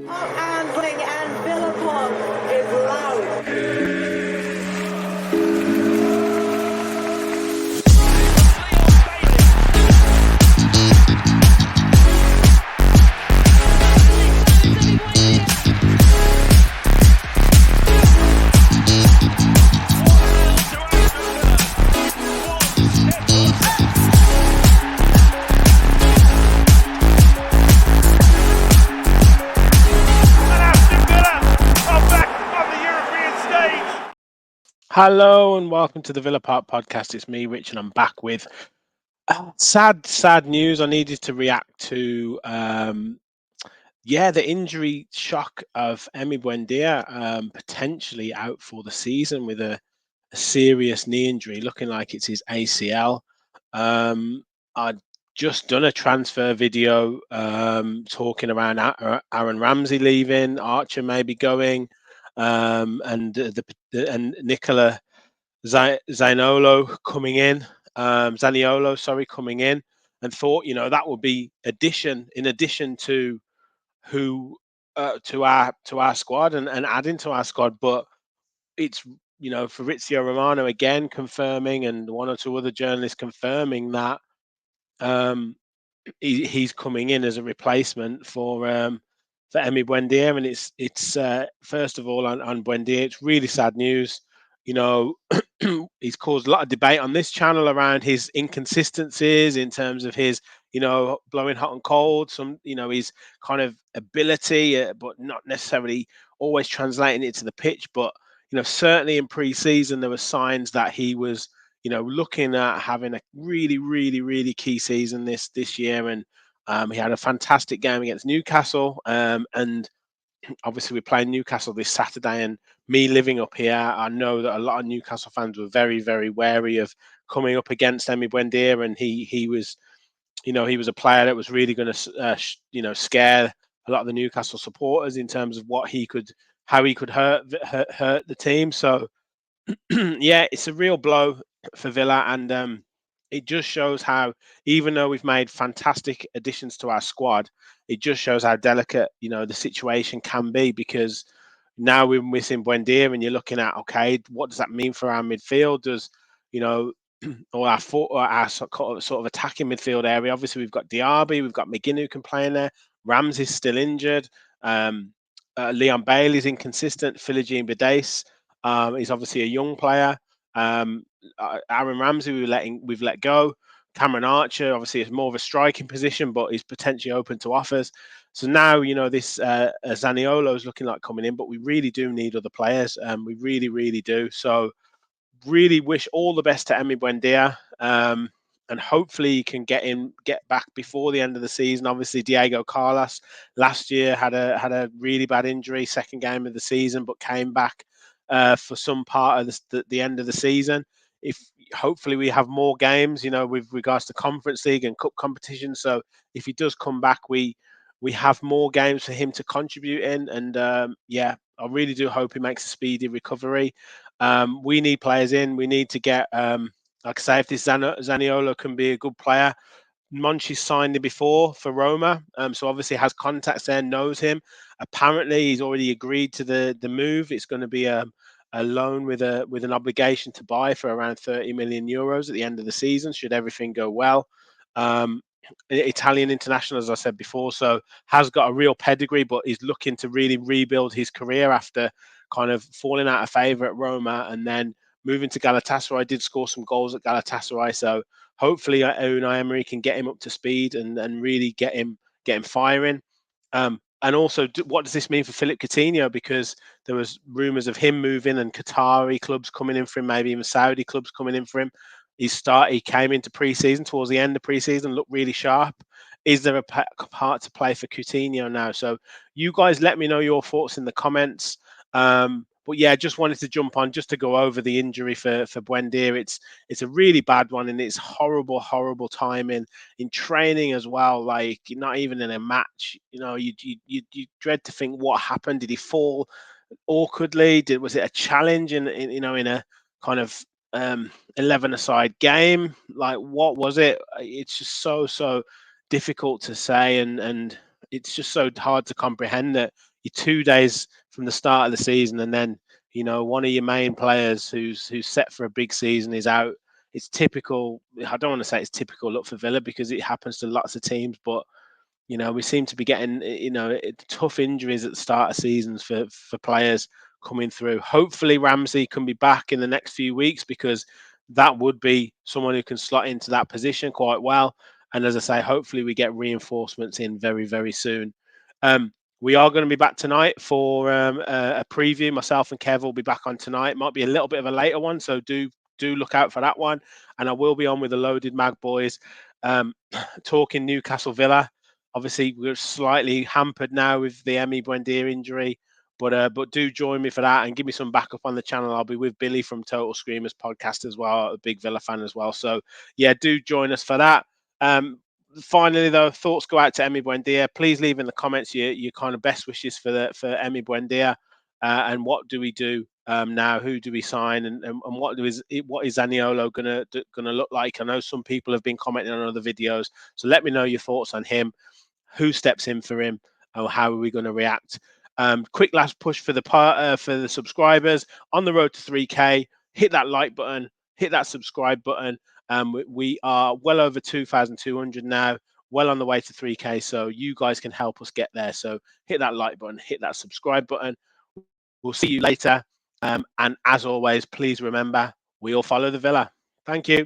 Handling and Villa is loud. Hello and welcome to the Villa Park podcast. It's me, Rich, and I'm back with sad news. I needed to react to the injury shock of Emi Buendia, potentially out for the season with a serious knee injury, looking like it's his ACL. I'd just done a transfer video talking around Aaron Ramsey leaving, Archer maybe going, and Nicola Zaniolo coming in, Zaniolo, sorry, coming in, and thought that would be in addition to who to our squad and adding to our squad. But it's Fabrizio Romano again confirming, and one or two other journalists confirming that um, he's coming in as a replacement for Emi Buendia, and it's first of all on Buendia, it's really sad news. You know, he's caused a lot of debate on this channel around his inconsistencies in terms of his, blowing hot and cold. His kind of ability, but not necessarily always translating it to the pitch. But certainly in pre-season, there were signs that he was, looking at having a really, really, really key season this year, and he had a fantastic game against Newcastle, and obviously we're playing Newcastle this Saturday. And me living up here, I know that a lot of Newcastle fans were very, very wary of coming up against Emi Buendia, and he was, he was a player that was really going to, scare a lot of the Newcastle supporters in terms of how he could hurt the team. So yeah, it's a real blow for Villa, and it just shows how, even though we've made fantastic additions to our squad, it just shows how delicate the situation can be, because now we're missing Buendia, and you're looking at, okay, what does that mean for our midfield? Does you know or our sort of attacking midfield area? Obviously, we've got Diaby, we've got McGinn who can play in there. Ramsey's still injured. Leon Bailey's inconsistent. Philogene Bidace is obviously a young player. Aaron Ramsey we've let go. Cameron Archer obviously is more of a striking position, but is potentially open to offers. So now this Zaniolo is looking like coming in, but we really do need other players. We really, really do. So really wish all the best to Emi Buendia, and hopefully he can get back before the end of the season. Obviously, Diego Carlos last year had a really bad injury, second game of the season, but came back for some part of the end of the season. If hopefully we have more games, with regards to Conference League and cup competition. So if he does come back, we have more games for him to contribute in, and I really do hope he makes a speedy recovery. We need players in. We need to get, like I say, if this Zaniolo can be a good player. Monchi's signed him before for Roma, so obviously has contacts there, knows him. Apparently, he's already agreed to the move. It's going to be a loan with an obligation to buy for around 30 million euros at the end of the season, should everything go well. Italian international, as I said before, so has got a real pedigree, but is looking to really rebuild his career after kind of falling out of favour at Roma and then moving to Galatasaray. Did score some goals at Galatasaray, so hopefully Unai Emery can get him up to speed and really get him firing. And also, what does this mean for Philippe Coutinho? Because there was rumours of him moving and Qatari clubs coming in for him, maybe even Saudi clubs coming in for him. He came into pre-season, towards the end of pre-season, looked really sharp. Is there a part to play for Coutinho now? So you guys let me know your thoughts in the comments. But yeah, just wanted to jump on just to go over the injury for Buendia. It's a really bad one, and it's horrible timing in training as well. Like, not even in a match, you dread to think what happened. Did he fall awkwardly? Was it a challenge in a kind of 11-a-side game? Like, what was it? It's just so difficult to say, and it's just so hard to comprehend that you're 2 days from the start of the season, and then one of your main players who's set for a big season is out. It's typical. I don't want to say it's typical luck for Villa because it happens to lots of teams, but we seem to be getting tough injuries at the start of seasons for players coming through. Hopefully Ramsey can be back in the next few weeks, because that would be someone who can slot into that position quite well. And as I say, hopefully we get reinforcements in very, very soon. We are going to be back tonight for a preview. Myself and Kev will be back on tonight. It might be a little bit of a later one, so do look out for that one. And I will be on with the Loaded Mag boys, talking Newcastle Villa. Obviously, we're slightly hampered now with the Emi Buendia injury, but do join me for that and give me some backup on the channel. I'll be with Billy from Total Screamers podcast as well, a big Villa fan as well. So yeah, do join us for that. Finally, though, thoughts go out to Emi Buendia. Please leave in the comments your kind of best wishes for Emi Buendia, and what do we do now? Who do we sign, and what is Zaniolo gonna look like? I know some people have been commenting on other videos, so let me know your thoughts on him. Who steps in for him, and how are we going to react? Quick last push for the subscribers on the road to 3K. Hit that like button, hit that subscribe button. We are well over 2,200 now, well on the way to 3K. So you guys can help us get there. So hit that like button, hit that subscribe button. We'll see you later. And as always, please remember, we all follow the Villa. Thank you.